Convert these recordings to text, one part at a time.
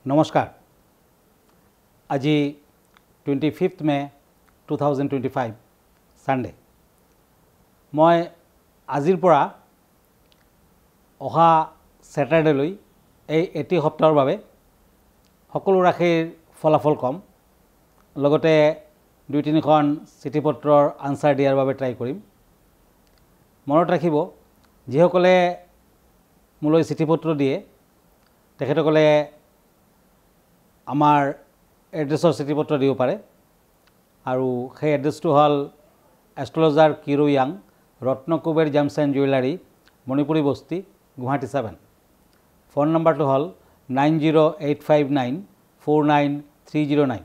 নমস্কাৰ আজি 25 মে 2025 সানডে মই আজিৰ পৰা অহা স্যাটাৰডেলৈ এই এটি সপ্তাহৰ বাবে সকলো ৰাশিৰ ফলাফল কম লগতে 2-3খন চিঠিপত্ৰৰ আনসাৰ দিয়াৰ বাবে ট্ৰাই কৰিম মনত ৰাখিব যিসকলে মোলৈ চিঠিপত্ৰ দিয়ে তেখেতসকলে আমাৰ এড্ৰেছৰ চিঠিপত্ৰ দিব পাৰে আৰু সেই এড্ৰেছটো হ'ল এষ্ট্ৰলজাৰ কিৰো য়াং Ratnakuber gems and jewellery Manipuri Basti Guwahati 7 phone নম্বৰটো হ'ল 9085949309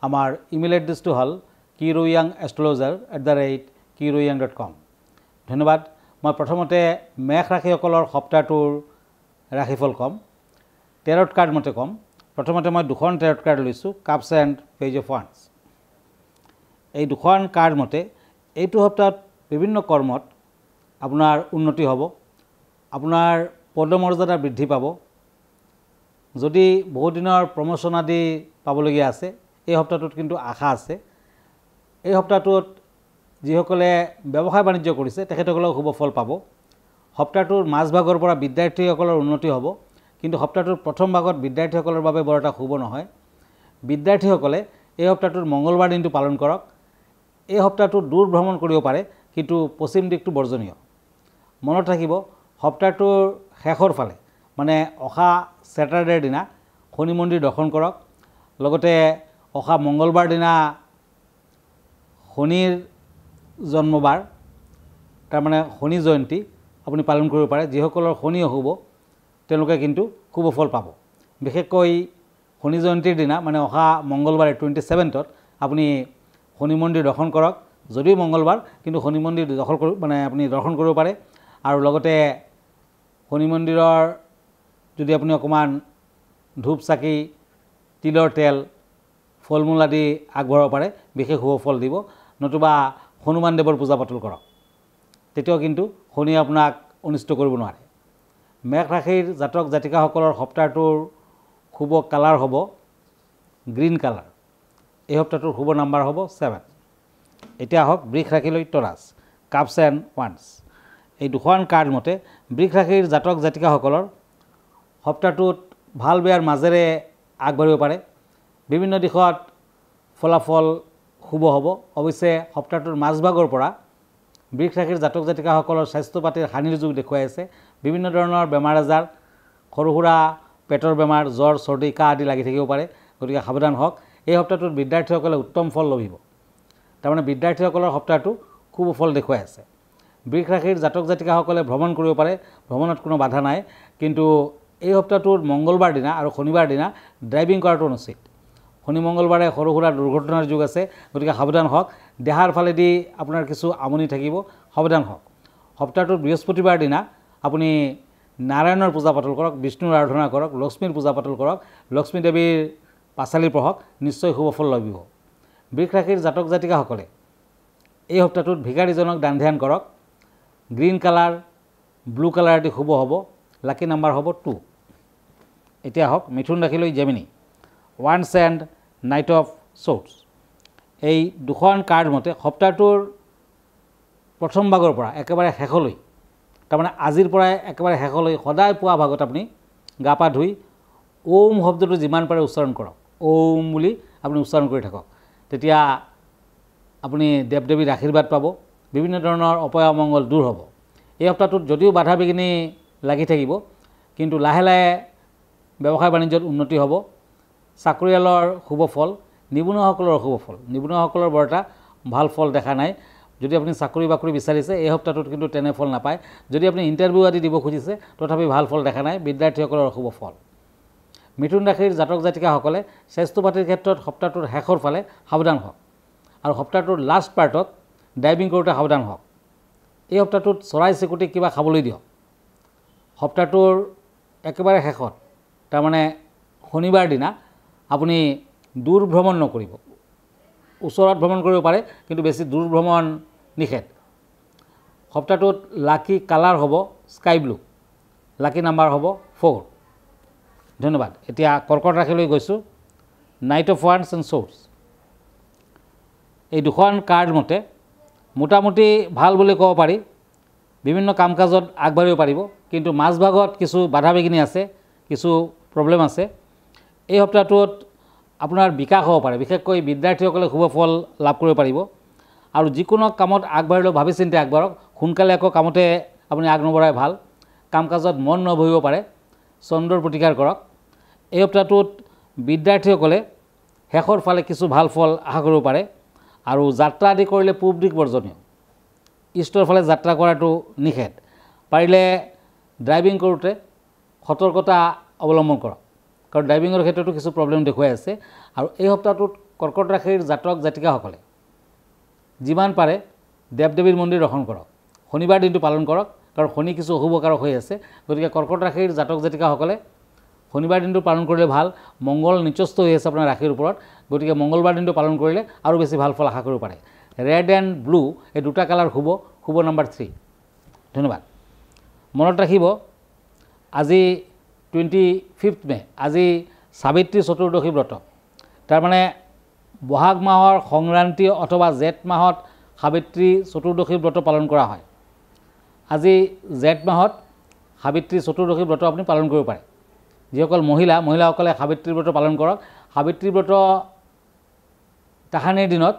আমাৰ ইমেইল এড্ৰেছটো হ'ল kiroyangastrologer@kiroyang.com ধন্যবাদ মই প্ৰথমতে মেষ ৰাশিসকলৰ সপ্তাহটোৰ ৰাশিফল কম টেৰট কাৰ্ড মতে কম প্ৰথমতে মই দুখন টেৰট কাৰ্ড লৈছোঁ cups and page of once এই দুখন কাৰ্ড মতে এইটো সপ্তাহত বিভিন্ন কৰ্মত আপোনাৰ উন্নতি হ'ব আপোনাৰ পদমৰ্যাদা বৃদ্ধি পাব যদি বহু দিনৰ প্ৰমোশন আদি পাবলগীয়া আছে এই সপ্তাহটোত কিন্তু আশা আছে এই সপ্তাহটোত যিসকলে ব্যৱসায় বাণিজ্য কৰিছে তেখেতসকলেও শুভ ফল পাব সপ্তাহটোৰ মাজভাগৰ পৰা বিদ্যাৰ্থীসকলৰ উন্নতি হ'ব কিন্তু সপ্তাহটোৰ প্ৰথম ভাগত বিদ্যাৰ্থীসকলৰ বাবে বৰ এটা শুভ নহয় বিদ্যাৰ্থীসকলে এই সপ্তাহটোৰ মঙ্গলবাৰ দিনটো পালন কৰক এই সপ্তাহটোত দূৰ ভ্ৰমণ কৰিব পাৰে কিন্তু পশ্চিম দিশটো বৰ্জনীয় মনত ৰাখিব সপ্তাহটোৰ শেষৰ ফালে মানে অহা স্যাটাৰডেৰ দিনা শনি মন্দিৰ দৰ্শন কৰক লগতে অহা মঙ্গলবাৰ দিনা শনিৰ জন্মবাৰ তাৰ মানে শনি জয়ন্তী আপুনি পালন কৰিব পাৰে যিসকলৰ শনি অশুভ তেওঁলোকে কিন্তু শুভ ফল পাব বিশেষকৈ শনি জয়ন্তীৰ দিনা মানে অহা মঙ্গলবাৰে 27ত আপুনি শনি মন্দিৰ দৰ্শন কৰক যদিও মঙ্গলবাৰ কিন্তু শনি মন্দিৰ আপুনি দৰ্শন কৰিব পাৰে আৰু লগতে শনি মন্দিৰৰ যদি আপুনি অকমান ধূপ চাকি তিলৰ তেল ফল মূল আদি আগবঢ়াব পাৰে বিশেষ শুভ ফল দিব নতুবা হনুমান দেৱৰ পূজা পাতল কৰক তেতিয়াও কিন্তু শনি আপোনাক অনিষ্ট কৰিব নোৱাৰে মেষ ৰাশিৰ জাতক জাতিকাসকলৰ সপ্তাহটোৰ শুভ কালাৰ হ'ব গ্ৰীণ কালাৰ এই সপ্তাহটোৰ শুভ নাম্বাৰ হ'ব 7 এতিয়া আহক বৃষ ৰাশিলৈ টৰাছ কাপছ এণ্ড ওৱান্স এই দুখন কাৰ্ড মতে বৃষ ৰাশিৰ জাতক জাতিকাসকলৰ সপ্তাহটোত ভাল বেয়াৰ মাজেৰে আগবাঢ়িব পাৰে বিভিন্ন দিশত ফলাফল শুভ হ'ব অৱশ্যে সপ্তাহটোৰ মাজভাগৰ পৰা বৃষ ৰাশিৰ জাতক জাতিকাসকলৰ স্বাস্থ্য পাতিৰ হানিৰ যুগ দেখুৱাই আছে বিভিন্ন ধৰণৰ বেমাৰ আজাৰ সৰু সুৰা পেটৰ বেমাৰ জ্বৰ চৰ্দি কাহ আদি লাগি থাকিব পাৰে গতিকে সাৱধান হওক এই সপ্তাহটোত বিদ্যাৰ্থীসকলে উত্তম ফল লভিব তাৰমানে বিদ্যাৰ্থীসকলৰ সপ্তাহটো খুব ফল দেখুৱাই আছে বৃষ ৰাশিৰ জাতক জাতিকাসকলে ভ্ৰমণ কৰিব পাৰে ভ্ৰমণত কোনো বাধা নাই কিন্তু এই সপ্তাহটোৰ মঙ্গলবাৰ দিনা আৰু শনিবাৰ দিনা ড্ৰাইভিং কৰাটো অনুচিত শনি মঙ্গলবাৰে সৰু সুৰা দুৰ্ঘটনাৰ যুগ আছে গতিকে সাৱধান হওক দেহাৰ ফালেদি আপোনাৰ কিছু আমনি থাকিব সাৱধান হওক সপ্তাহটোৰ বৃহস্পতিবাৰ দিনা আপুনি নাৰায়ণৰ পূজা পাতল কৰক বিষ্ণুৰ আৰাধনা কৰক লক্ষ্মীৰ পূজা পাতল কৰক লক্ষ্মী দেৱীৰ পাঁচালি পঢ়ক নিশ্চয় শুভ ফল লভিব বৃষ ৰাশিৰ জাতক জাতিকাসকলে এই সপ্তাহটোত ভিকাৰীজনক দান ধ্যান কৰক গ্ৰীণ কালাৰ ব্লু কালাৰ আদি শুভ হ'ব লাকি নাম্বাৰ হ'ব 2 এতিয়া আহক মিথুন ৰাশিলৈ জেমিনি ওৱান্স এণ্ড নাইট অফ শ্বৰ্টছ এই দুখন কাৰ্ড মতে সপ্তাহটোৰ প্ৰথম ভাগৰ পৰা একেবাৰে শেষলৈ তাৰমানে আজিৰ পৰাই একেবাৰে শেষলৈ সদায় পুৱা ভাগত আপুনি গা পা ধুই ওম শব্দটো যিমান পাৰে উচ্চাৰণ কৰক ওম বুলি আপুনি উচ্চাৰণ কৰি থাকক তেতিয়া আপুনি দেৱ দেৱীৰ আশীৰ্বাদ পাব বিভিন্ন ধৰণৰ অপয় অমংগল দূৰ হ'ব এই সপ্তাহটোত যদিও বাধা বিঘিনি লাগি থাকিব কিন্তু লাহে লাহে ব্যৱসায় বাণিজ্যত উন্নতি হ'ব চাকৰিয়ালৰ শুভ ফল নিবনুৱাসকলৰ শুভ ফল নিবনুৱাসকলৰ বৰ এটা ভাল ফল দেখা নাই যদি আপুনি চাকৰি বাকৰি বিচাৰিছে এই সপ্তাহটোত কিন্তু তেনে ফল নাপায় যদি আপুনি ইণ্টাৰভিউ আদি দিব খুজিছে তথাপি ভাল ফল দেখা নাই বিদ্যাৰ্থীসকলৰ শুভ ফল মিথুন ৰাশিৰ জাতক জাতিকাসকলে স্বাস্থ্য পাতিৰ ক্ষেত্ৰত সপ্তাহটোৰ শেষৰ ফালে সাৱধান হওক আৰু সপ্তাহটোৰ লাষ্ট পাৰ্টত ড্ৰাইভিং কৰোঁতে সাৱধান হওক এই সপ্তাহটোত চৰাই চিৰিকটি কিবা খাবলৈ দিয়ক সপ্তাহটোৰ একেবাৰে শেষত তাৰমানে শনিবাৰ দিনা আপুনি দূৰ ভ্ৰমণ নকৰিব ওচৰত ভ্ৰমণ কৰিব পাৰে কিন্তু বেছি দূৰ ভ্ৰমণ নিষেধ সপ্তাহটোত লাকি কালাৰ হ'ব স্কাই ব্লু লাকি নাম্বাৰ হ'ব 4 ধন্যবাদ। এতিয়া কৰ্কট ৰাশিলৈ গৈছোঁ। নাইট অফ ওৱান্স এণ্ড শ্বৰ্ডছ, এই দুখন কাৰ্ড মতে মোটামুটি ভাল বুলি ক'ব পাৰি। বিভিন্ন কাম কাজত আগবাঢ়িব পাৰিব, কিন্তু মাজভাগত কিছু বাধা বিঘিনি আছে, কিছু প্ৰব্লেম আছে। এই সপ্তাহটোত আপোনাৰ বিকাশ হ'ব পাৰে, বিশেষকৈ বিদ্যাৰ্থীসকলে শুভ ফল লাভ কৰিব পাৰিব। আৰু যিকোনো কামত আগবাঢ়িলেও ভাবি চিন্তি আগবাঢ়ক, সোনকালে আকৌ কামতে আপুনি আগ নবঢ়াই ভাল। কাম কাজত মন নবহিব পাৰে, চন্দ্ৰৰ প্ৰতিকাৰ কৰক। এই সপ্তাহটোত বিদ্যাৰ্থীসকলে শেষৰ ফালে কিছু ভাল ফল আশা কৰিব পাৰে। আৰু যাত্ৰা আদি কৰিলে পূব দিশ বৰ্জনীয়, ইষ্টৰ ফালে যাত্ৰা কৰাটো নিষেধ। পাৰিলে ড্ৰাইভিং কৰোঁতে সতৰ্কতা অৱলম্বন কৰক, কাৰণ ড্ৰাইভিঙৰ ক্ষেত্ৰতো কিছু প্ৰব্লেম দেখুৱাই আছে। আৰু এই সপ্তাহটোত কৰ্কট ৰাশিৰ জাতক জাতিকাসকলে যিমান পাৰে দেৱ দেৱীৰ মন্দিৰ দৰ্শন কৰক, শনিবাৰ দিনটো পালন কৰক, কাৰণ শনি কিছু অশুভকাৰক হৈ আছে। গতিকে কৰ্কট ৰাশিৰ জাতক জাতিকাসকলে শনিবাৰ দিনটো পালন কৰিলে ভাল। মংগল নিচস্থ হৈ আছে আপোনাৰ ৰাশিৰ ওপৰত, গতিকে মংগলবাৰ দিনটো পালন কৰিলে আৰু বেছি ভাল ফল আশা কৰিব পাৰে। ৰেড এণ্ড ব্লু এই দুটা কালাৰ শুভ নম্বৰ 3। ধন্যবাদ। মনত ৰাখিব, আজি 25 মে, আজি সাবিত্ৰী চতুৰ্দশী ব্ৰত। তাৰমানে বহাগ মাহৰ সংক্ৰান্তি অথবা জেঠ মাহত সাবিত্ৰী চতুৰ্দশী ব্ৰত পালন কৰা হয়। আজি জেঠ মাহত সাবিত্ৰী চতুৰ্দশী ব্ৰত আপুনি পালন কৰিব পাৰে। যিসকল মহিলাসকলে সাবিত্ৰী ব্ৰত পালন কৰক। সাবিত্ৰী ব্ৰত তাহানিৰ দিনত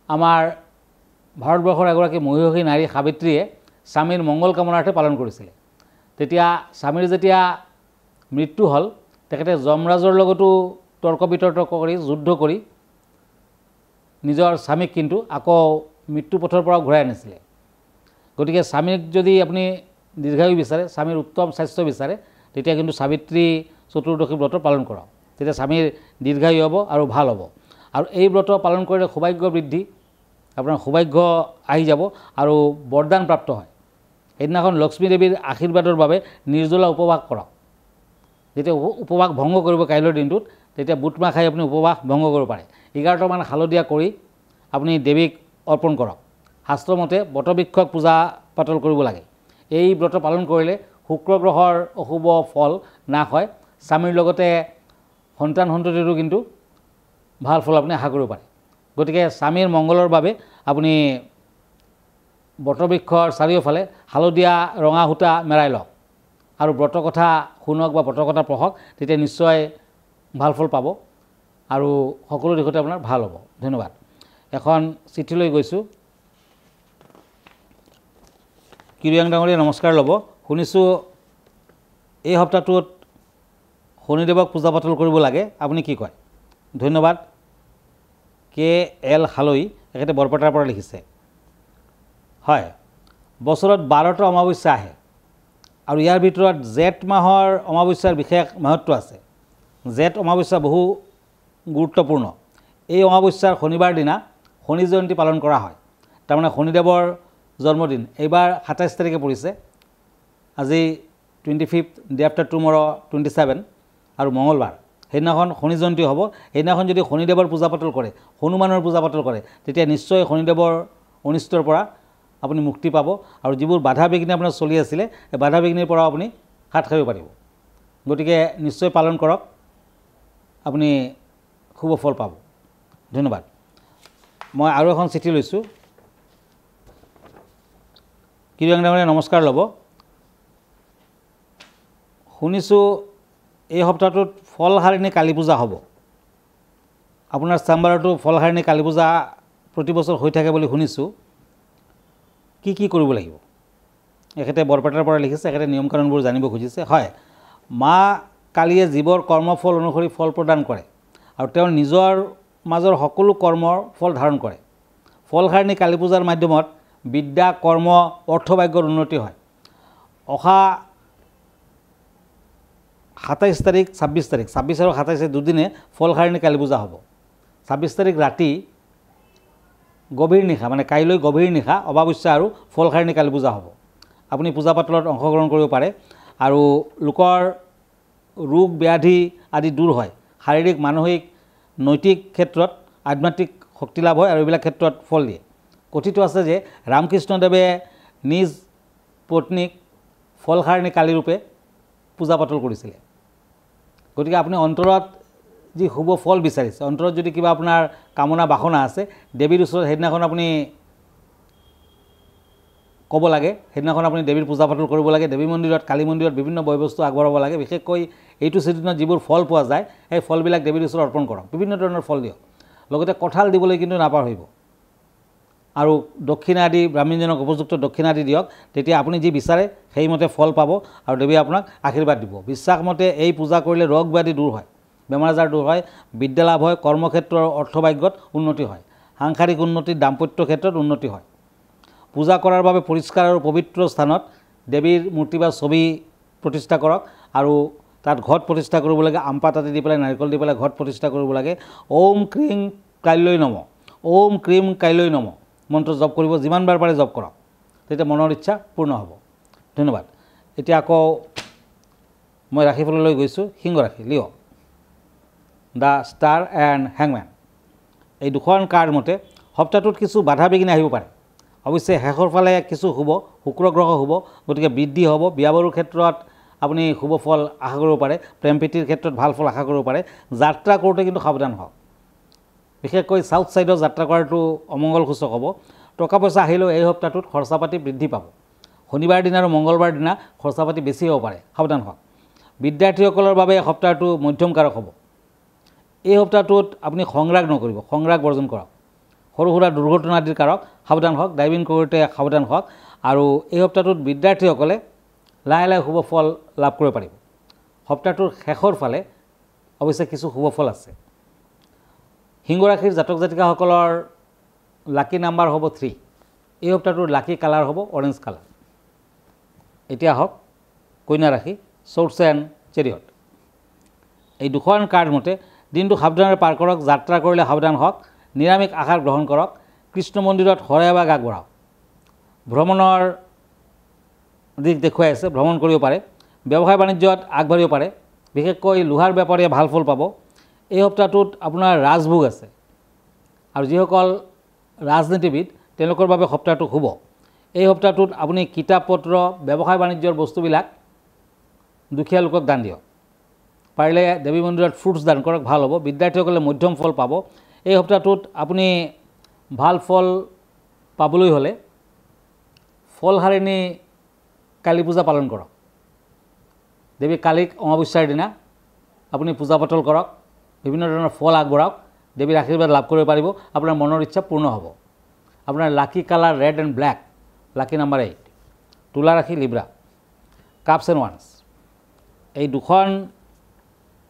আমাৰ ভাৰতবৰ্ষৰ এগৰাকী মহিয়সী নাৰী সাবিত্ৰীয়ে স্বামীৰ মংগল কামনাৰ্থে পালন কৰিছিলে। তেতিয়া স্বামীৰ যেতিয়া মৃত্যু হ'ল, তেখেতে যমৰাজৰ লগতো তৰ্ক বিতৰ্ক কৰি যুদ্ধ কৰি নিজৰ স্বামীক কিন্তু আকৌ মৃত্যুপথৰ পৰা ঘূৰাই আনিছিলে। গতিকে স্বামীক যদি আপুনি দীৰ্ঘায়ু বিচাৰে, স্বামীৰ উত্তম স্বাস্থ্য বিচাৰে, তেতিয়া কিন্তু সাবিত্ৰী চতুৰ্দশী ব্ৰত পালন কৰক। তেতিয়া স্বামীৰ দীৰ্ঘায়ু হ'ব আৰু ভাল হ'ব। আৰু এই ব্ৰত পালন কৰিলে সৌভাগ্য বৃদ্ধি, আপোনাৰ সৌভাগ্য আহি যাব আৰু বৰদান প্ৰাপ্ত হয়। সেইদিনাখন লক্ষ্মী দেৱীৰ আশীৰ্বাদৰ বাবে নিৰ্জলা উপবাস কৰক। যেতিয়া উপবাস ভংগ কৰিব কাইলৈৰ দিনটোত, তেতিয়া বুট মাহ খাই আপুনি উপবাস ভংগ কৰিব পাৰে। 11টামান হালধীয়া কৰি আপুনি দেৱীক অৰ্পণ কৰক। শাস্ত্ৰমতে বটবৃক্ষক পূজা পাতল কৰিব লাগে। এই ব্ৰত পালন কৰিলে শুক্ৰ গ্ৰহৰ অশুভ ফল নাশ হয়। স্বামীৰ লগতে সন্তান সন্ততিৰো কিন্তু ভাল ফল আপুনি আশা কৰিব পাৰে। গতিকে স্বামীৰ মংগলৰ বাবে আপুনি বটবৃক্ষৰ চাৰিওফালে হালধীয়া ৰঙা সূতা মেৰাই লওক আৰু ব্ৰতকথা শুনক বা ব্ৰতকথা পঢ়ক, তেতিয়া নিশ্চয় ভাল ফল পাব আৰু সকলো দিশতে আপোনাৰ ভাল হ'ব। ধন্যবাদ। এখন চিঠিলৈ গৈছোঁ। কিৰিয়াং ডাঙৰীয়া নমস্কাৰ ল'ব। শুনিছোঁ এই সপ্তাহটোত শনিদেৱক পূজা পাতল কৰিব লাগে, আপুনি কি কয়? ধন্যবাদ। KL হালৈ, এখেতে বৰপেটাৰ পৰা লিখিছে। হয়, বছৰত 12টা অমাৱস্যা আহে আৰু ইয়াৰ ভিতৰত জেঠ মাহৰ অমাৱস্যাৰ বিশেষ মহত্ব আছে। জেঠ অমাৱস্যা বহু গুৰুত্বপূৰ্ণ। এই অমাৱস্যাৰ শনিবাৰ দিনা শনি জয়ন্তী পালন কৰা হয়। তাৰমানে শনিদেৱৰ জন্মদিন এইবাৰ 27 তাৰিখে পৰিছে। আজি 25, ডে আফটাৰ টুমৰো 27 আৰু মঙলবাৰ, সেইদিনাখন শনি জয়ন্তী হ'ব। সেইদিনাখন যদি শনিদেৱৰ পূজা পাতল কৰে, হনুমানৰ পূজা পাতল কৰে, তেতিয়া নিশ্চয় শনিদেৱৰ অনিষ্টৰ পৰা আপুনি মুক্তি পাব আৰু যিবোৰ বাধা বিঘিনি আপোনাৰ চলি আছিলে, এই বাধা বিঘিনিৰ পৰা আপুনি হাত সাৰিব পাৰিব। গতিকে নিশ্চয় পালন কৰক, আপুনি শুভ ফল পাব। ধন্যবাদ। মই আৰু এখন চিঠি লৈছোঁ। কিৰিয়াং ডাঙৰীয়া নমস্কাৰ ল'ব। শুনিছোঁ এই সপ্তাহটোত ফলহাৰিণী কালী পূজা হ'ব। আপোনাৰ চেম্বাৰতো ফলহাৰিণী কালী পূজা প্ৰতি বছৰ হৈ থাকে বুলি শুনিছোঁ। কি কৰিব লাগিব? এখেতে বৰপেটাৰ পৰা লিখিছে, এখেতে নিয়ম কানুনবোৰ জানিব খুজিছে। হয়, মা কালীয়ে জীৱৰ কৰ্মফল অনুসৰি ফল প্ৰদান কৰে আৰু তেওঁৰ নিজৰ মাজৰ সকলো কৰ্মৰ ফল ধাৰণ কৰে। ফলহাৰিণী কালী পূজাৰ মাধ্যমত বিদ্যা, কৰ্ম, অৰ্থভাগ্যৰ উন্নতি হয়। অহা 27 তাৰিখ, 26 তাৰিখ, 26 আৰু 27 দুদিনে ফলহাৰিণী কালী পূজা হ'ব। 26 তাৰিখ ৰাতি গভীৰ নিশা, মানে কাইলৈ গভীৰ নিশা অমাৱস্যা আৰু ফলহাৰিণী কালী পূজা হ'ব। আপুনি পূজা পাতলত অংশগ্ৰহণ কৰিব পাৰে আৰু লোকৰ ৰোগ ব্যাধি আদি দূৰ হয়। শাৰীৰিক, মানসিক, নৈতিক ক্ষেত্ৰত আধ্যাত্মিক শক্তি লাভ হয় আৰু এইবিলাক ক্ষেত্ৰত ফল দিয়ে। কথিত আছে যে ৰামকৃষ্ণদেৱে নিজ পত্নীক ফলহাৰিণী কালী ৰূপে পূজা পাতল কৰিছিলে। গতিকে আপুনি অন্তৰত যি শুভ ফল বিচাৰিছে, অন্তৰত যদি কিবা আপোনাৰ কামনা বাসনা আছে, দেৱীৰ ওচৰত সেইদিনাখন আপুনি ক'ব লাগে, সেইদিনাখন আপুনি দেৱীৰ পূজা পাতল কৰিব লাগে। দেৱী মন্দিৰত, কালী মন্দিৰত বিভিন্ন বয় বস্তু আগবঢ়াব লাগে। বিশেষকৈ এইটো ছিজনত যিবোৰ ফল পোৱা যায়, সেই ফলবিলাক দেৱীৰ ওচৰত অৰ্পণ কৰক। বিভিন্ন ধৰণৰ ফল দিয়ক, লগতে কঁঠাল দিবলৈ কিন্তু নাপাহৰিব। আৰু দক্ষিণা আদি, ব্ৰাহ্মণজনক উপযুক্ত দক্ষিণা আদি দিয়ক। তেতিয়া আপুনি যি বিচাৰে সেইমতে ফল পাব আৰু দেৱীয়ে আপোনাক আশীৰ্বাদ দিব। বিশ্বাসমতে এই পূজা কৰিলে ৰোগ ব্যাধি দূৰ হয়, বেমাৰ আজাৰ দূৰ হয়, বিদ্যা লাভ হয়, কৰ্মক্ষেত্ৰৰ অৰ্থভাগ্যত উন্নতি হয়, সাংসাৰিক উন্নতি, দাম্পত্য ক্ষেত্ৰত উন্নতি হয়। পূজা কৰাৰ বাবে পৰিষ্কাৰ আৰু পবিত্ৰ স্থানত দেৱীৰ মূৰ্তি বা ছবি প্ৰতিষ্ঠা কৰক আৰু তাত ঘট প্ৰতিষ্ঠা কৰিব লাগে। আমপাত আদি দি পেলাই, নাৰিকল দি পেলাই ঘট প্ৰতিষ্ঠা কৰিব লাগে। ওম ক্ৰীং কাইলৈ নম, ওম ক্ৰীম কাইলৈ নম মন্ত্ৰ জপ কৰিব, যিমানবাৰ পাৰে জপ কৰক, তেতিয়া মনৰ ইচ্ছা পূৰ্ণ হ'ব। ধন্যবাদ। এতিয়া আকৌ মই ৰাশিফললৈ গৈছোঁ। সিংহ ৰাশি, লিঅ', দ্য ষ্টাৰ এণ্ড হেংমেন। এই দুখন কাৰ্ড মতে সপ্তাহটোত কিছু বাধা বিঘিনি আহিব পাৰে। অৱশ্যে শেষৰ ফালে কিছু শুভ, শুক্ৰ গ্ৰহ শুভ, গতিকে বৃদ্ধি হ'ব। বিয়া বাৰুৰ ক্ষেত্ৰত আপুনি শুভ ফল আশা কৰিব পাৰে। প্ৰেম প্ৰীতিৰ ক্ষেত্ৰত ভাল ফল আশা কৰিব পাৰে। যাত্ৰা কৰোঁতে কিন্তু সাৱধান হওক, বিশেষকৈ চাউথ ছাইডত যাত্ৰা কৰাটো অমংগলসূচক হ'ব। টকা পইচা আহিলেও এই সপ্তাহটোত খৰচা পাতি বৃদ্ধি পাব। শনিবাৰ দিনা আৰু মংগলবাৰ দিনা খৰচা পাতি বেছি হ'ব পাৰে, সাৱধান হওক। বিদ্যাৰ্থীসকলৰ বাবে সপ্তাহটো মধ্যমকাৰক হ'ব। এই সপ্তাহটোত আপুনি সংৰাগ নকৰিব, সংৰাগ বৰ্জন কৰক। সৰু সুৰা দুৰ্ঘটনা আদিৰ কাৰক, সাৱধান হওক। ড্ৰাইভিং কৰোঁতে সাৱধান হওক। আৰু এই সপ্তাহটোত বিদ্যাৰ্থীসকলে লাহে লাহে শুভ ফল লাভ কৰিব পাৰিব। সপ্তাহটোৰ শেষৰ ফালে অৱশ্যে কিছু শুভ ফল আছে। সিংহ ৰাশিৰ জাতক জাতিকাসকলৰ লাকি নাম্বাৰ হ'ব 3। এই সপ্তাহটোৰ লাকি কালাৰ হ'ব অৰেঞ্জ কালাৰ। এতিয়া হওক কন্যা ৰাশি, চৰ্টছ এণ্ড চেৰিয়ট। এই দুখন কাৰ্ড মতে দিনটো সাৱধানেৰে পাৰ কৰক। যাত্ৰা কৰিলে সাৱধান হওক। নিৰামিষ আহাৰ গ্ৰহণ কৰক। কৃষ্ণ মন্দিৰত শৰাই এভাগ আগবঢ়াওক। ভ্ৰমণৰ দিশ দেখুৱাই আছে, ভ্ৰমণ কৰিব পাৰে। ব্যৱসায় বাণিজ্যত আগবাঢ়িব পাৰে। বিশেষকৈ লোহাৰ বেপাৰীয়ে ভাল ফল পাব। এই সপ্তাহটোত আপোনাৰ ৰাজভোগ আছে আৰু যিসকল ৰাজনীতিবিদ তেওঁলোকৰ বাবে সপ্তাহটো শুভ। এই সপ্তাহটোত আপুনি কিতাপ পত্ৰ, ব্যৱসায় বাণিজ্যৰ বস্তুবিলাক দুখীয়া লোকক দান দিয়ক। পাৰিলে দেৱী মন্দিৰত ফ্ৰুটছ দান কৰক, ভাল হ'ব। বিদ্যাৰ্থীসকলে মধ্যম ফল পাব। এই সপ্তাহটোত আপুনি ভাল ফল পাবলৈ হ'লে ফলহাৰিণী কালী পূজা পালন কৰক। দেৱী কালীক অমাৱস্যাৰ দিনা আপুনি পূজা পাতল কৰক, বিভিন্ন ধৰণৰ ফল আগবঢ়াওক। দেৱীৰ আশীৰ্বাদ লাভ কৰিব পাৰিব। আপোনাৰ মনৰ ইচ্ছা পূৰ্ণ হ'ব। আপোনাৰ lucky colour red and black, lucky number 8। তুলা ৰাশি, লিব্ৰা, কাপছ এণ্ড ওৱান্স। এই দুখন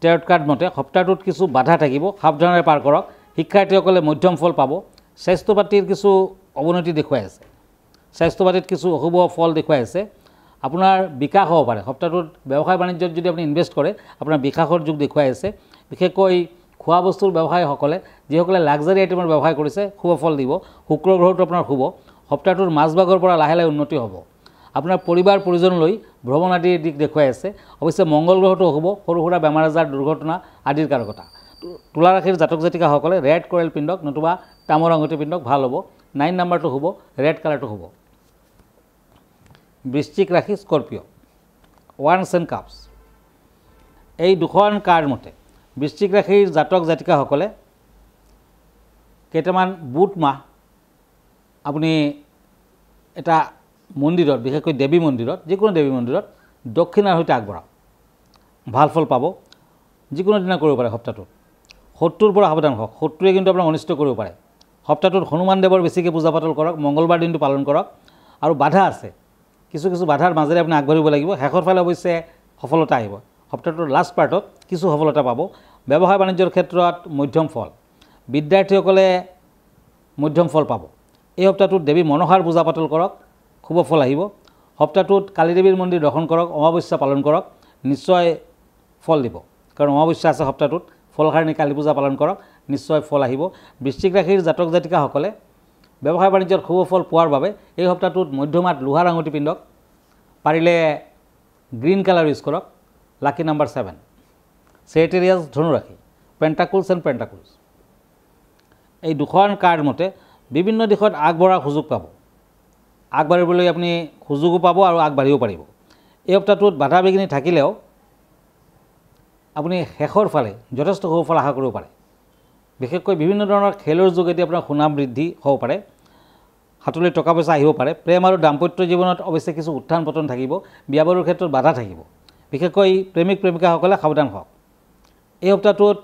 টেৰট কাৰ্ড মতে সপ্তাহটোত কিছু বাধা থাকিব, সাৱধানেৰে পাৰ কৰক। শিক্ষাৰ্থীসকলে মধ্যম ফল পাব। স্বাস্থ্য পাতিৰ কিছু অৱনতি দেখুৱাই আছে, স্বাস্থ্য পাতিত কিছু অশুভ ফল দেখুৱাই আছে। আপোনাৰ বিকাশ হ'ব পাৰে। সপ্তাহটোত ব্যৱসায় বাণিজ্যত যদি আপুনি ইনভেষ্ট কৰে, আপোনাৰ বিকাশৰ যুগ দেখুৱাই আছে। বিশেষকৈ খোৱা বস্তুৰ ব্যৱসায়ীসকলে, যিসকলে লাক্সাৰী আইটেমৰ ব্যৱসায় কৰিছে, শুভ ফল দিব। শুক্ৰ গ্ৰহটো আপোনাৰ শুভ। সপ্তাহটোৰ মাজভাগৰ পৰা লাহে লাহে উন্নতি হ'ব। আপোনাৰ পৰিবাৰ পৰিজনলৈ ভ্ৰমণ আদিৰ দিশ দেখুৱাই আছে। অৱশ্যে মংগল গ্ৰহটো শুভ, সৰু সুৰা বেমাৰ আজাৰ, দুৰ্ঘটনা আদিৰ কাৰকতা। তুলা ৰাশিৰ জাতক জাতিকাসকলে ৰেড কৰেল পিন্ধক, নতুবা তামৰ আঙুঠি পিন্ধক, ভাল হ'ব। 9 নাম্বাৰটো শুভ, ৰেড কালাৰটো শুভ। বৃশ্চিক ৰাশি, স্কৰ্পিঅ', ওৱান্স এণ্ড কাপছ। এই দুখন কাৰ্ড মতে বৃশ্চিক ৰাশিৰ জাতক জাতিকাসকলে কেইটামান বুট মাহ আপুনি এটা মন্দিৰত, বিশেষকৈ দেৱী মন্দিৰত, যিকোনো দেৱী মন্দিৰত দক্ষিণাৰ সৈতে আগবঢ়াওক, ভাল ফল পাব। যিকোনো দিনা কৰিব পাৰে সপ্তাহটোত। শত্ৰুৰ পৰা সাৱধান হওক, শত্ৰুৱে কিন্তু আপোনাক অনিষ্ট কৰিব পাৰে। সপ্তাহটোত হনুমান দেৱৰ বেছিকৈ পূজা পাতল কৰক। মংগলবাৰ দিনটো পালন কৰক। আৰু বাধা আছে, কিছু কিছু বাধাৰ মাজেৰে আপুনি আগবাঢ়িব লাগিব। শেষৰ ফালে অৱশ্যে সফলতা আহিব। সপ্তাহটোৰ লাষ্ট পাৰ্টত কিছু সফলতা পাব। ব্যৱসায় বাণিজ্যৰ ক্ষেত্ৰত মধ্যম ফল। বিদ্যাৰ্থীসকলে মধ্যম ফল পাব। এই সপ্তাহটোত দেৱী মনসাৰ পূজা পাতল কৰক, শুভ ফল আহিব। সপ্তাহটোত কালী দেৱীৰ মন্দিৰ দৰ্শন কৰক, অমাৱস্যা পালন কৰক, নিশ্চয় ফল দিব। কাৰণ অমাৱস্যা আছে সপ্তাহটোত। ফলহাৰিণী কালী পূজা পালন কৰক, নিশ্চয় ফল আহিব। বৃশ্চিক ৰাশিৰ জাতক জাতিকাসকলে ব্যৱসায় বাণিজ্যত শুভ ফল পোৱাৰ বাবে এই সপ্তাহটোত মধ্যমাত লোহাৰ আঙুঠি পিন্ধক, পাৰিলে গ্ৰীণ কালাৰ ইউজ কৰক। লাকি নাম্বাৰ 7। চেৰিটেৰিয়াছ, ধনুৰাশি, পেণ্টাকুলছ এণ্ড পেণ্টাকুলছ। এই দুখন কাৰ্ড মতে বিভিন্ন দিশত আগবঢ়াৰ সুযোগ পাব। আগবাঢ়িবলৈ আপুনি সুযোগো পাব আৰু আগবাঢ়িব পাৰিব। এই সপ্তাহটোত বাধা বিঘিনি থাকিলেও আপুনি শেষৰ ফালে যথেষ্ট সুফল আশা কৰিব পাৰে। বিশেষকৈ বিভিন্ন ধৰণৰ খেলৰ যোগেদি আপোনাৰ সুনাম বৃদ্ধি হ'ব পাৰে, হাতলৈ টকা পইচা আহিব পাৰে। প্ৰেম আৰু দাম্পত্য জীৱনত অৱশ্যে কিছু উত্থান পতন থাকিব, বিয়া বাৰুৰ ক্ষেত্ৰত বাধা থাকিব। বিশেষকৈ প্ৰেমিক প্ৰেমিকাসকলে সাৱধান হওক। এই সপ্তাহটোত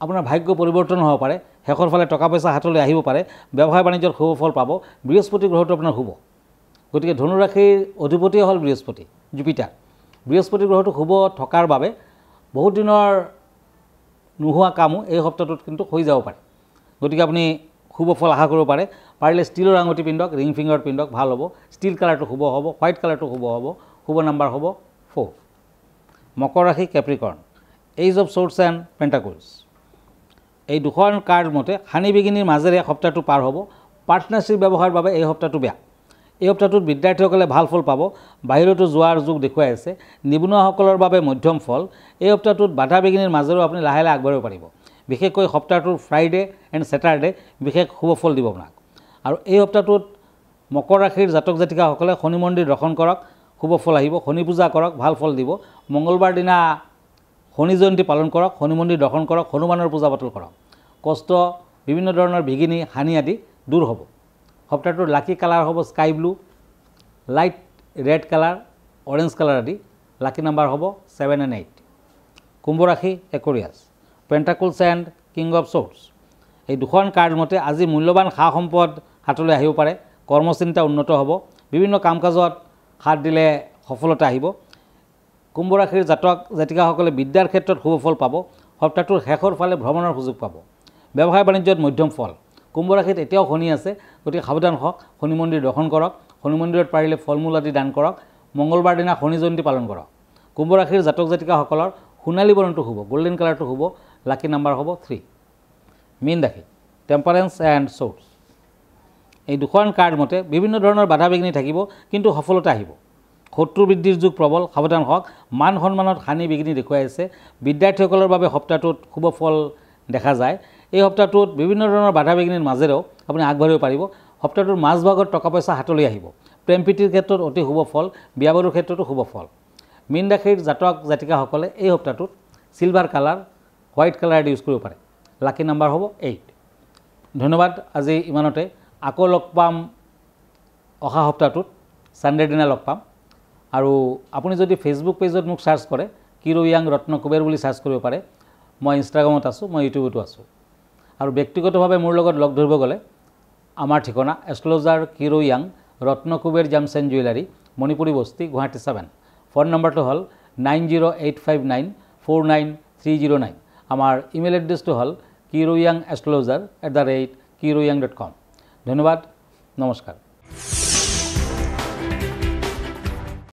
আপোনাৰ ভাগ্য পৰিৱৰ্তন হ'ব পাৰে, শেষৰ ফালে টকা পইচা হাতলৈ আহিব পাৰে, ব্যৱসায় বাণিজ্যত শুভ ফল পাব। বৃহস্পতি গ্ৰহটো আপোনাৰ শুভ, গতিকে ধনুৰাশিৰ অধিপতিয়ে হ'ল বৃহস্পতি, জুপিটাৰ। বৃহস্পতি গ্ৰহটো শুভ থকাৰ বাবে বহুত দিনৰ নোহোৱা কামো এই সপ্তাহটোত কিন্তু হৈ যাব পাৰে। গতিকে আপুনি শুভ ফল আশা কৰিব পাৰে। পাৰিলে ষ্টিলৰ আঙুঠি পিন্ধক, ৰিং ফিংগাৰ পিন্ধক, ভাল হ'ব। ষ্টিল কালাৰটো শুভ হ'ব, হোৱাইট কালাৰটো শুভ হ'ব। শুভ নাম্বাৰ হ'ব 4। মকৰ ৰাশি, কেপ্ৰিকৰ্ণ, এইজ অফ ছৰ্ডছ এণ্ড পেণ্টাকলছ। এই দুখন কাৰ্ড মতে হানি বিঘিনিৰ মাজেৰে সপ্তাহটো পাৰ হ'ব। পাৰ্টনাৰশ্বিপ ব্যৱসায়ৰ বাবে এই সপ্তাহটো বেয়া। এই সপ্তাহটোত বিদ্যাৰ্থীসকলে ভাল ফল পাব, বাহিৰতো যোৱাৰ যোগ দেখুৱাই আছে। নিবনুৱাসকলৰ বাবে মধ্যম ফল। এই সপ্তাহটোত বাধা বিঘিনিৰ মাজেৰেও আপুনি লাহে লাহে আগবাঢ়িব পাৰিব। বিশেষকৈ সপ্তাহটোৰ ফ্ৰাইডে এণ্ড ছেটাৰডে বিশেষ শুভ ফল দিব আপোনাক। আৰু এই সপ্তাহটোত মকৰ ৰাশিৰ জাতক জাতিকাসকলে শনি মন্দিৰ দৰ্শন কৰক, শুভ ফল আহিব। শনি পূজা কৰক, ভাল ফল দিব। মঙলবাৰ দিনা শনি জয়ন্তী পালন কৰক, শনি মন্দিৰ দৰ্শন কৰক, হনুমানৰ পূজা পাতল কৰক। কষ্ট, বিভিন্ন ধৰণৰ বিঘিনি, হানি আদি দূৰ হ'ব। সপ্তাহটোৰ লাকি কালাৰ হ'ব sky blue, light red colour, orange colour আদি। লাকি নাম্বাৰ হ'ব 7 and 8। কুম্ভ ৰাশি, একুৰিয়াছ, পেণ্টাকলছ এণ্ড কিং অফ ছৰ্ডছ। এই দুখন কাৰ্ড মতে আজি মূল্যৱান সা সম্পদ হাতলৈ আহিব পাৰে। কৰ্মচিন্তা উন্নত হ'ব। বিভিন্ন কাম কাজত হাত দিলে সফলতা আহিব। কুম্ভ ৰাশিৰ জাতক জাতিকাসকলে বিদ্যাৰ ক্ষেত্ৰত শুভ ফল পাব। সপ্তাহটোৰ শেষৰ ফালে ভ্ৰমণৰ সুযোগ পাব। ব্যৱসায় বাণিজ্যত মধ্যম ফল। কুম্ভ ৰাশিত এতিয়াও শনি আছে, গতিকে সাৱধান হওক। শনি মন্দিৰ দৰ্শন কৰক, শনি মন্দিৰত পাৰিলে ফল মূল আদি দান কৰক। মঙলবাৰ দিনা শনি জয়ন্তী পালন কৰক। কুম্ভ ৰাশিৰ জাতক জাতিকাসকলৰ সোণালী বৰণটো শুভ, গল্ডেন কালাৰটো শুভ। লাকি নাম্বাৰ হ'ব 3। মীন ৰাশি, টেম্পাৰেন্স এণ্ড ছৰ্ডছ। এই দুখন কাৰ্ড মতে বিভিন্ন ধৰণৰ বাধা বিঘিনি থাকিব, কিন্তু সফলতা আহিব। শত্ৰু বৃদ্ধিৰ যুগ প্ৰবল, সাৱধান হওক। মান সন্মানত হানি বিঘিনি দেখুৱাই আছে। বিদ্যাৰ্থীসকলৰ বাবে সপ্তাহটোত শুভ ফল দেখা যায়। এই সপ্তাহটোত বিভিন্ন ধৰণৰ বাধা বিঘিনিৰ মাজেৰেও আপুনি আগবাঢ়িব পাৰিব। সপ্তাহটোৰ মাজভাগত টকা পইচা হাতলৈ আহিব। প্ৰেম প্ৰীতিৰ ক্ষেত্ৰত অতি শুভ ফল, বিয়া বাৰুৰ ক্ষেত্ৰতো শুভ ফল। মীন ৰাশিৰ জাতক জাতিকাসকলে এই সপ্তাহটোত silver colour, white colour use কৰিব পাৰে। লাকি নাম্বাৰ হ'ব 8। ধন্যবাদ। আজি ইমানতে। আকৌ লগ পাম অহা সপ্তাহটোত, ছানডেৰ দিনা লগ পাম। আৰু আপুনি যদি ফেচবুক পেজত মোক চাৰ্চ কৰে, কিৰো য়াং ৰত্ন কুবেৰ বুলি চাৰ্চ কৰিব পাৰে। মই ইনষ্টাগ্ৰামত আছোঁ, মই ইউটিউবতো আছোঁ। আৰু ব্যক্তিগতভাৱে মোৰ লগত লগ ধৰিব গ'লে আমাৰ ঠিকনা এষ্ট্ৰলজাৰ কিৰো য়াং, Ratna Kuber gems and jewellery, Manipuri Basti, Guwahati 7। Phone নম্বৰটো হ'ল 9085949309। আমাৰ ইমেইল এড্ৰেছটো হ'ল kiroyangastrologer@kiroyang.com। ধন্যবাদ, নমস্কাৰ।